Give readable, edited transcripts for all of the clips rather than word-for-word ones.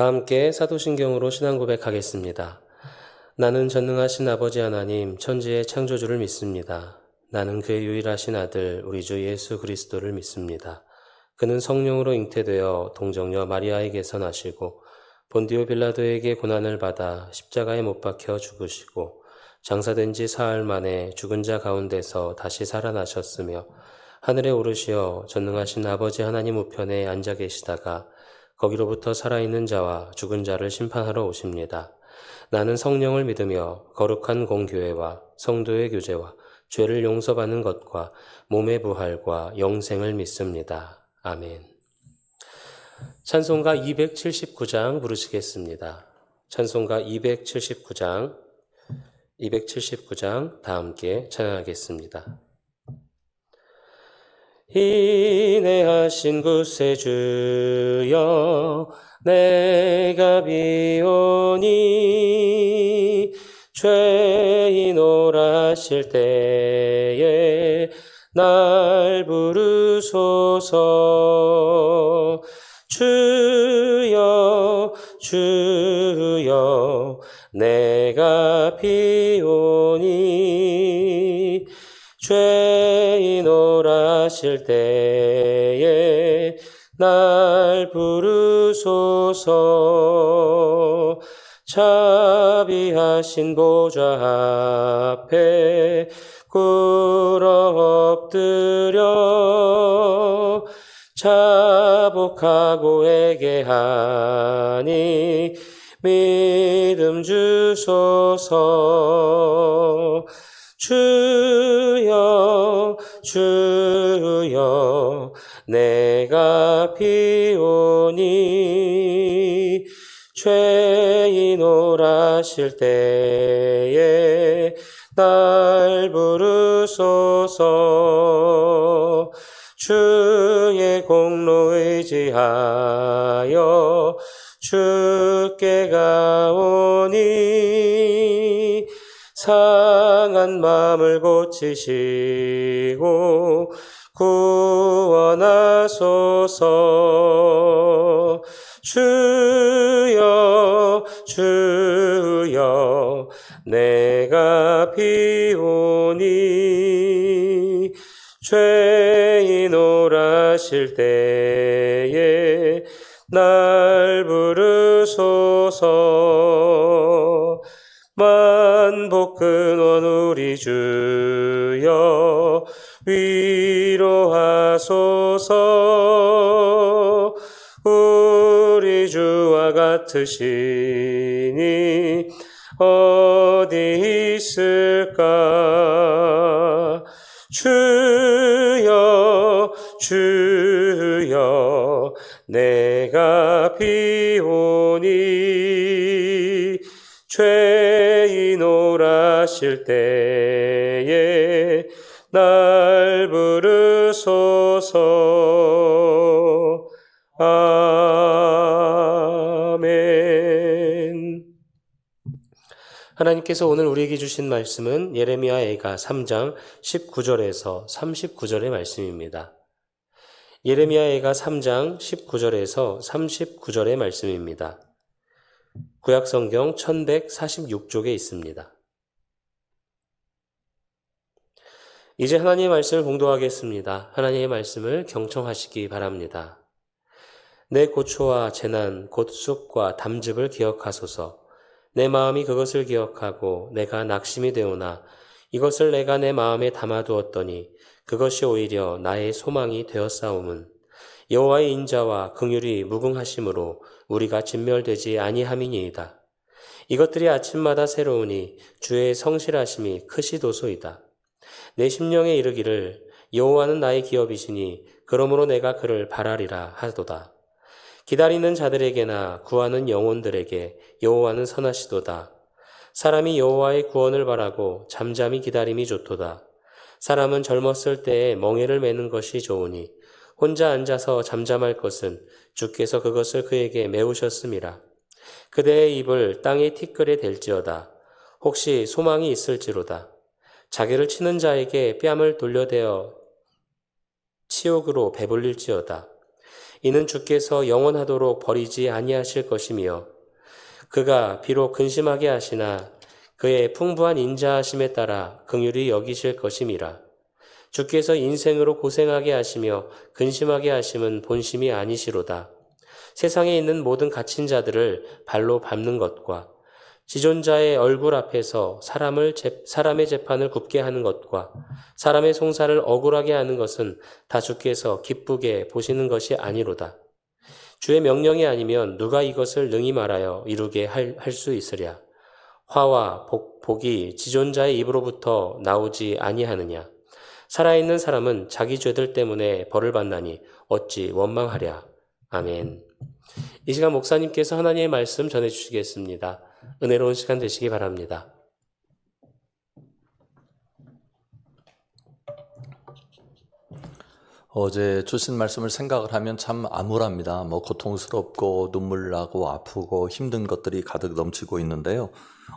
다 함께 사도신경으로 신앙 고백하겠습니다. 나는 전능하신 아버지 하나님, 천지의 창조주를 믿습니다. 나는 그의 유일하신 아들 우리 주 예수 그리스도를 믿습니다. 그는 성령으로 잉태되어 동정녀 마리아에게서 나시고 본디오 빌라도에게 고난을 받아 십자가에 못 박혀 죽으시고 장사된 지 사흘 만에 죽은 자 가운데서 다시 살아나셨으며 하늘에 오르시어 전능하신 아버지 하나님 우편에 앉아 계시다가 거기로부터 살아있는 자와 죽은 자를 심판하러 오십니다. 나는 성령을 믿으며 거룩한 공교회와 성도의 교제와 죄를 용서받는 것과 몸의 부활과 영생을 믿습니다. 아멘. 찬송가 279장 부르시겠습니다. 찬송가 279장 다 함께 찬양하겠습니다. 인내하신 구세주여 내가 비오니 죄인 오라실 때에 날 부르소서. 주여 주여 내가 비오니 죄인 오라실 때에 날 부르소서. 자비하신 보좌 앞에 꿇어 엎드려 자복하고 회개하니 믿음 주소서. 주여 주여 내가 비오니 죄인 오라실 때에 날 부르소서. 주의 공로 의지하여 주께 가오니 상한 마음을 고치시고 구원하소서. 주여 주여 내가 비오니 죄인 오라실 때에 날 부르소서. 만복 근원 우리 주여 위로하소서. 우리 주와 같으시니 어디 있을까. 주여 주여 내가 비오니 죄인 오라실 때에 날 부르소서. 아멘. 하나님께서 오늘 우리에게 주신 말씀은 예레미야애가 3장 19절에서 39절의 말씀입니다. 예레미야애가 3장 19절에서 39절의 말씀입니다. 구약성경 1146쪽에 있습니다. 이제 하나님의 말씀을 봉독하겠습니다. 하나님의 말씀을 경청하시기 바랍니다. 내 고초와 재난, 곧 쑥과 담즙을 기억하소서. 내 마음이 그것을 기억하고 내가 낙심이 되오나 이것을 내가 내 마음에 담아두었더니 그것이 오히려 나의 소망이 되었사옴은 여호와의 인자와 긍휼이 무궁하심으로 우리가 진멸되지 아니함이니이다. 이것들이 아침마다 새로우니 주의 성실하심이 크시도소이다. 내 심령에 이르기를 여호와는 나의 기업이시니 그러므로 내가 그를 바라리라 하도다. 기다리는 자들에게나 구하는 영혼들에게 여호와는 선하시도다. 사람이 여호와의 구원을 바라고 잠잠히 기다림이 좋도다. 사람은 젊었을 때에 멍에를 매는 것이 좋으니 혼자 앉아서 잠잠할 것은 주께서 그것을 그에게 메우셨음이라. 그대의 입을 땅에 티끌에 댈지어다. 혹시 소망이 있을지로다. 자기를 치는 자에게 뺨을 돌려대어 치욕으로 배불릴지어다. 이는 주께서 영원하도록 버리지 아니하실 것이며 그가 비록 근심하게 하시나 그의 풍부한 인자하심에 따라 긍휼히 여기실 것임이라. 주께서 인생으로 고생하게 하시며 근심하게 하심은 본심이 아니시로다. 세상에 있는 모든 갇힌 자들을 발로 밟는 것과 지존자의 얼굴 앞에서 사람의 재판을 굽게 하는 것과 사람의 송사를 억울하게 하는 것은 다 주께서 기쁘게 보시는 것이 아니로다. 주의 명령이 아니면 누가 이것을 능히 말하여 이루게 할 수 있으랴. 화와 복이 지존자의 입으로부터 나오지 아니하느냐. 살아있는 사람은 자기 죄들 때문에 벌을 받나니 어찌 원망하랴. 아멘. 이 시간 목사님께서 하나님의 말씀 전해주시겠습니다. 은혜로운 시간 되시기 바랍니다. 어제 주신 말씀을 생각을 하면 참 암울합니다. 고통스럽고 눈물 나고 아프고 힘든 것들이 가득 넘치고 있는데요.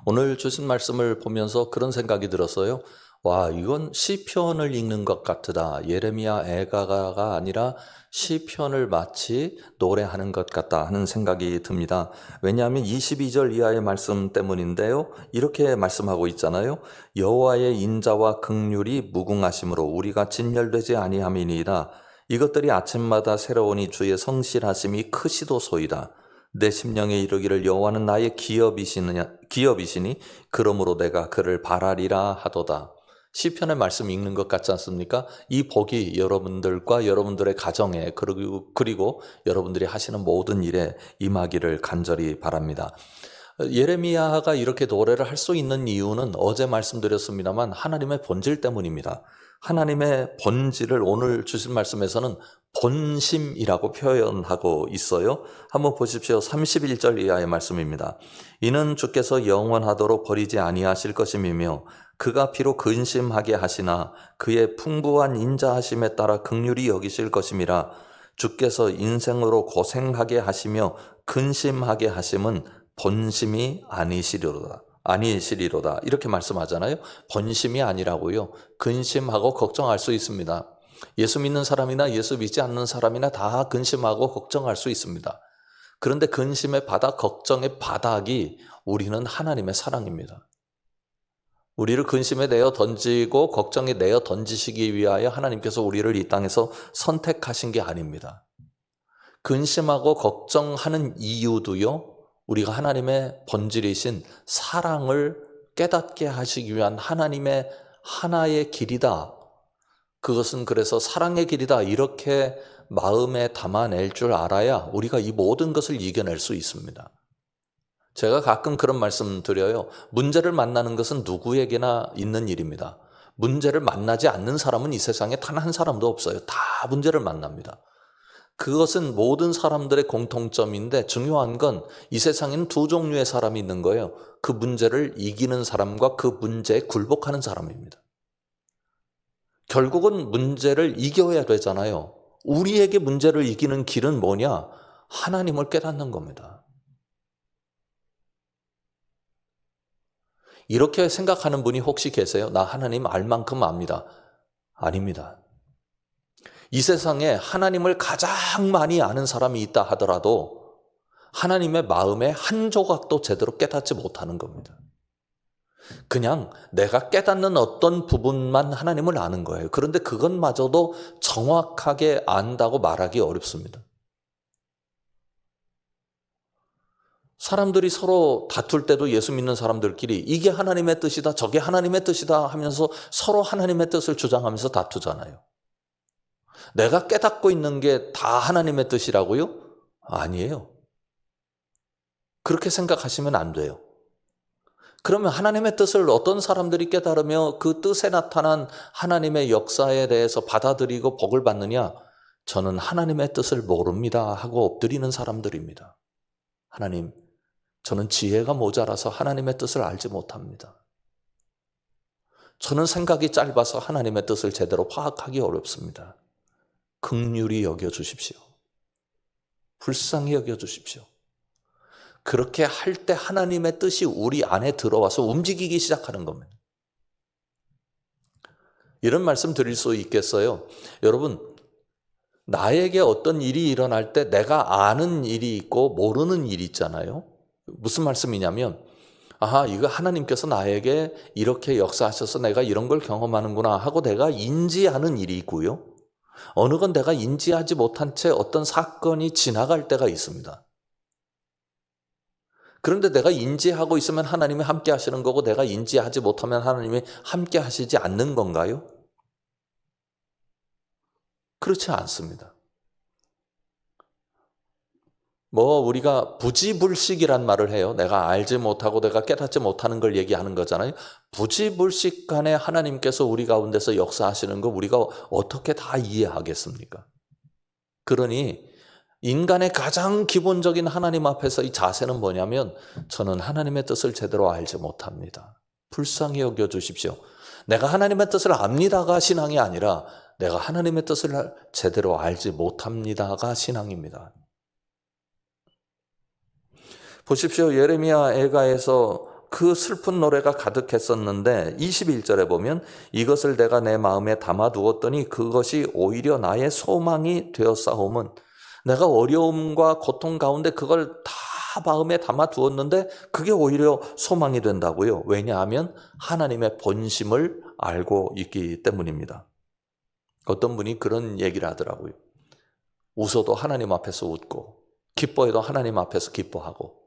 오늘 주신 말씀을 보면서 그런 생각이 들었어요. 와, 이건 시편을 읽는 것 같다. 예레미야 애가가 아니라 시편을 마치 노래하는 것 같다 하는 생각이 듭니다. 왜냐하면 22절 이하의 말씀 때문인데요. 이렇게 말씀하고 있잖아요. 여호와의 인자와 긍휼이 무궁하심으로 우리가 진멸되지 아니함이니이다. 이것들이 아침마다 새로우니 주의 성실하심이 크시도소이다. 내 심령에 이르기를 여호와는 나의 기업이시니 그러므로 내가 그를 바라리라 하도다. 시편의 말씀 읽는 것 같지 않습니까? 이 복이 여러분들과 여러분들의 가정에 그리고 여러분들이 하시는 모든 일에 임하기를 간절히 바랍니다. 예레미야가 이렇게 노래를 할 수 있는 이유는 어제 말씀드렸습니다만 하나님의 본질 때문입니다. 하나님의 본질을 오늘 주신 말씀에서는 본심이라고 표현하고 있어요. 한번 보십시오. 31절 이하의 말씀입니다. 이는 주께서 영원하도록 버리지 아니하실 것임이며 그가 비록 근심하게 하시나 그의 풍부한 인자하심에 따라 긍휼히 여기실 것임이라. 주께서 인생으로 고생하게 하시며 근심하게 하심은 본심이 아니시리로다. 이렇게 말씀하잖아요. 본심이 아니라고요. 근심하고 걱정할 수 있습니다. 예수 믿는 사람이나 예수 믿지 않는 사람이나 다 근심하고 걱정할 수 있습니다. 그런데 근심의 바닥, 걱정의 바닥이 우리는 하나님의 사랑입니다. 우리를 근심에 내어 던지고 걱정에 내어 던지시기 위하여 하나님께서 우리를 이 땅에서 선택하신 게 아닙니다. 근심하고 걱정하는 이유도요, 우리가 하나님의 본질이신 사랑을 깨닫게 하시기 위한 하나님의 하나의 길이다. 그것은 그래서 사랑의 길이다. 이렇게 마음에 담아낼 줄 알아야 우리가 이 모든 것을 이겨낼 수 있습니다. 제가 가끔 그런 말씀 드려요. 문제를 만나는 것은 누구에게나 있는 일입니다. 문제를 만나지 않는 사람은 이 세상에 단 한 사람도 없어요. 다 문제를 만납니다. 그것은 모든 사람들의 공통점인데 중요한 건 이 세상에는 두 종류의 사람이 있는 거예요. 그 문제를 이기는 사람과 그 문제에 굴복하는 사람입니다. 결국은 문제를 이겨야 되잖아요. 우리에게 문제를 이기는 길은 뭐냐? 하나님을 깨닫는 겁니다. 이렇게 생각하는 분이 혹시 계세요? 나 하나님 알 만큼 압니다. 아닙니다. 이 세상에 하나님을 가장 많이 아는 사람이 있다 하더라도 하나님의 마음의 한 조각도 제대로 깨닫지 못하는 겁니다. 그냥 내가 깨닫는 어떤 부분만 하나님을 아는 거예요. 그런데 그것마저도 정확하게 안다고 말하기 어렵습니다. 사람들이 서로 다툴 때도 예수 믿는 사람들끼리 이게 하나님의 뜻이다, 저게 하나님의 뜻이다 하면서 서로 하나님의 뜻을 주장하면서 다투잖아요. 내가 깨닫고 있는 게 다 하나님의 뜻이라고요? 아니에요. 그렇게 생각하시면 안 돼요. 그러면 하나님의 뜻을 어떤 사람들이 깨달으며 그 뜻에 나타난 하나님의 역사에 대해서 받아들이고 복을 받느냐? 저는 하나님의 뜻을 모릅니다 하고 엎드리는 사람들입니다. 하나님, 저는 지혜가 모자라서 하나님의 뜻을 알지 못합니다. 저는 생각이 짧아서 하나님의 뜻을 제대로 파악하기 어렵습니다. 긍휼히 여겨주십시오. 불쌍히 여겨주십시오. 그렇게 할 때 하나님의 뜻이 우리 안에 들어와서 움직이기 시작하는 겁니다. 이런 말씀 드릴 수 있겠어요? 여러분, 나에게 어떤 일이 일어날 때 내가 아는 일이 있고 모르는 일이 있잖아요. 무슨 말씀이냐면 아하, 이거 하나님께서 나에게 이렇게 역사하셔서 내가 이런 걸 경험하는구나 하고 내가 인지하는 일이 있고요. 어느 건 내가 인지하지 못한 채 어떤 사건이 지나갈 때가 있습니다. 그런데 내가 인지하고 있으면 하나님이 함께 하시는 거고 내가 인지하지 못하면 하나님이 함께 하시지 않는 건가요? 그렇지 않습니다. 우리가 부지불식이란 말을 해요. 내가 알지 못하고 내가 깨닫지 못하는 걸 얘기하는 거잖아요. 부지불식간에 하나님께서 우리 가운데서 역사하시는 거 우리가 어떻게 다 이해하겠습니까? 그러니 인간의 가장 기본적인 하나님 앞에서 이 자세는 뭐냐면 저는 하나님의 뜻을 제대로 알지 못합니다. 불쌍히 여겨주십시오. 내가 하나님의 뜻을 압니다가 신앙이 아니라 내가 하나님의 뜻을 제대로 알지 못합니다가 신앙입니다. 보십시오. 예레미야 애가에서 그 슬픈 노래가 가득했었는데 21절에 보면 이것을 내가 내 마음에 담아두었더니 그것이 오히려 나의 소망이 되었사오면 내가 어려움과 고통 가운데 그걸 다 마음에 담아두었는데 그게 오히려 소망이 된다고요. 왜냐하면 하나님의 본심을 알고 있기 때문입니다. 어떤 분이 그런 얘기를 하더라고요. 웃어도 하나님 앞에서 웃고 기뻐해도 하나님 앞에서 기뻐하고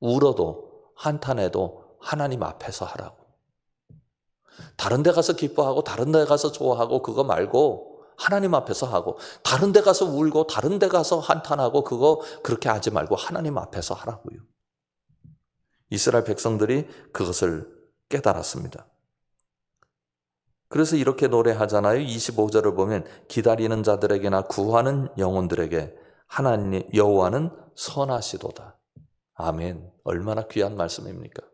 울어도 한탄해도 하나님 앞에서 하라고. 다른 데 가서 기뻐하고 다른 데 가서 좋아하고 그거 말고 하나님 앞에서 하고 다른 데 가서 울고 다른 데 가서 한탄하고 그거 그렇게 하지 말고 하나님 앞에서 하라고요. 이스라엘 백성들이 그것을 깨달았습니다. 그래서 이렇게 노래하잖아요. 25절을 보면 기다리는 자들에게나 구하는 영혼들에게 하나님 여호와는 선하시도다. 아멘. 얼마나 귀한 말씀입니까?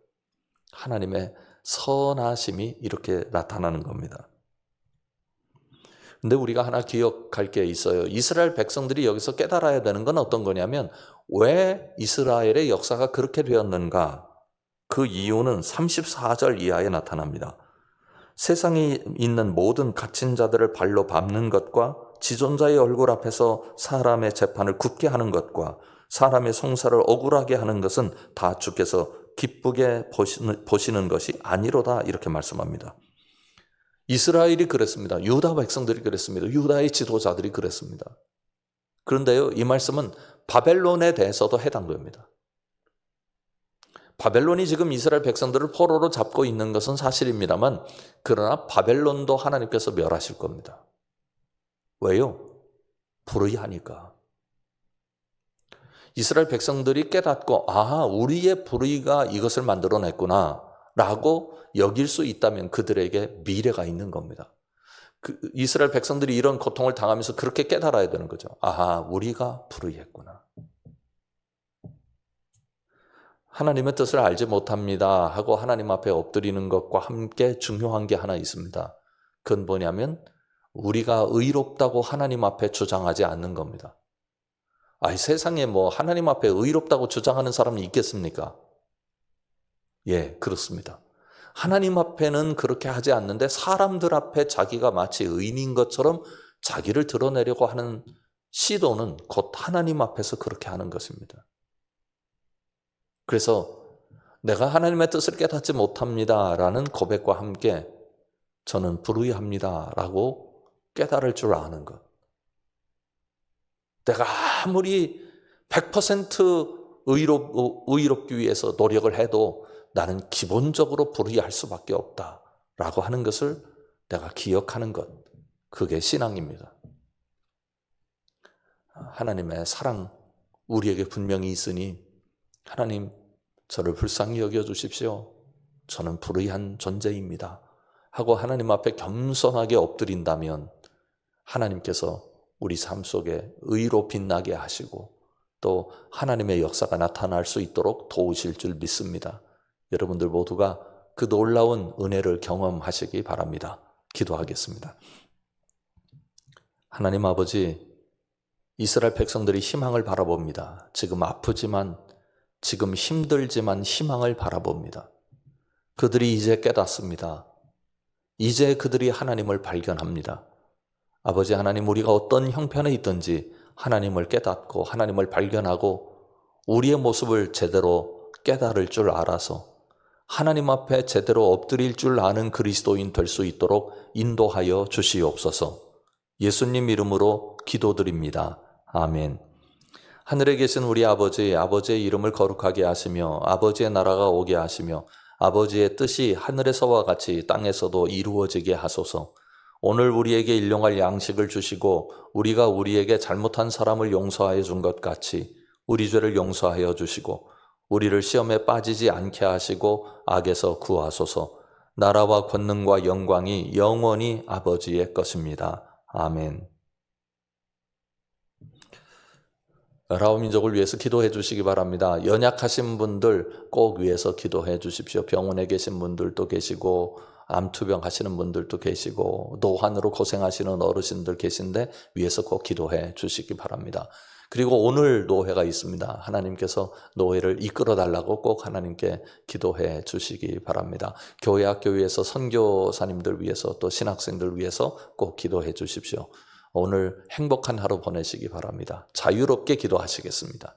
하나님의 선하심이 이렇게 나타나는 겁니다. 근데 우리가 하나 기억할 게 있어요. 이스라엘 백성들이 여기서 깨달아야 되는 건 어떤 거냐면 왜 이스라엘의 역사가 그렇게 되었는가? 그 이유는 34절 이하에 나타납니다. 세상에 있는 모든 갇힌 자들을 발로 밟는 것과 지존자의 얼굴 앞에서 사람의 재판을 굳게 하는 것과 사람의 송사를 억울하게 하는 것은 다 주께서 기쁘게 보시는 것이 아니로다 이렇게 말씀합니다. 이스라엘이 그랬습니다. 유다 백성들이 그랬습니다. 유다의 지도자들이 그랬습니다. 그런데요, 이 말씀은 바벨론에 대해서도 해당됩니다. 바벨론이 지금 이스라엘 백성들을 포로로 잡고 있는 것은 사실입니다만 그러나 바벨론도 하나님께서 멸하실 겁니다. 왜요? 불의하니까. 이스라엘 백성들이 깨닫고 우리의 불의가 이것을 만들어냈구나 라고 여길 수 있다면 그들에게 미래가 있는 겁니다. 이스라엘 백성들이 이런 고통을 당하면서 그렇게 깨달아야 되는 거죠. 우리가 불의했구나. 하나님의 뜻을 알지 못합니다 하고 하나님 앞에 엎드리는 것과 함께 중요한 게 하나 있습니다. 그건 뭐냐면 우리가 의롭다고 하나님 앞에 주장하지 않는 겁니다. 세상에 하나님 앞에 의롭다고 주장하는 사람이 있겠습니까? 예, 그렇습니다. 하나님 앞에는 그렇게 하지 않는데 사람들 앞에 자기가 마치 의인인 것처럼 자기를 드러내려고 하는 시도는 곧 하나님 앞에서 그렇게 하는 것입니다. 그래서 내가 하나님의 뜻을 깨닫지 못합니다라는 고백과 함께 저는 불의합니다라고 깨달을 줄 아는 것. 내가 아무리 100% 의롭기 위해서 노력을 해도 나는 기본적으로 불의할 수밖에 없다라고 하는 것을 내가 기억하는 것. 그게 신앙입니다. 하나님의 사랑 우리에게 분명히 있으니 하나님 저를 불쌍히 여겨주십시오. 저는 불의한 존재입니다. 하고 하나님 앞에 겸손하게 엎드린다면 하나님께서 우리 삶 속에 의로 빛나게 하시고 또 하나님의 역사가 나타날 수 있도록 도우실 줄 믿습니다. 여러분들 모두가 그 놀라운 은혜를 경험하시기 바랍니다. 기도하겠습니다. 하나님 아버지, 이스라엘 백성들이 희망을 바라봅니다. 지금 아프지만, 지금 힘들지만 희망을 바라봅니다. 그들이 이제 깨닫습니다. 이제 그들이 하나님을 발견합니다. 아버지 하나님, 우리가 어떤 형편에 있든지 하나님을 깨닫고 하나님을 발견하고 우리의 모습을 제대로 깨달을 줄 알아서 하나님 앞에 제대로 엎드릴 줄 아는 그리스도인 될 수 있도록 인도하여 주시옵소서. 예수님 이름으로 기도드립니다. 아멘. 하늘에 계신 우리 아버지, 아버지의 이름을 거룩하게 하시며 아버지의 나라가 오게 하시며 아버지의 뜻이 하늘에서와 같이 땅에서도 이루어지게 하소서. 오늘 우리에게 일용할 양식을 주시고 우리가 우리에게 잘못한 사람을 용서하여 준 것 같이 우리 죄를 용서하여 주시고 우리를 시험에 빠지지 않게 하시고 악에서 구하소서. 나라와 권능과 영광이 영원히 아버지의 것입니다. 아멘. 라오 민족을 위해서 기도해 주시기 바랍니다. 연약하신 분들 꼭 위해서 기도해 주십시오. 병원에 계신 분들도 계시고 암투병 하시는 분들도 계시고 노환으로 고생하시는 어르신들 계신데 위해서 꼭 기도해 주시기 바랍니다. 그리고 오늘 노회가 있습니다. 하나님께서 노회를 이끌어 달라고 꼭 하나님께 기도해 주시기 바랍니다. 교회 학교에서 선교사님들 위해서 또 신학생들 위해서 꼭 기도해 주십시오. 오늘 행복한 하루 보내시기 바랍니다. 자유롭게 기도하시겠습니다.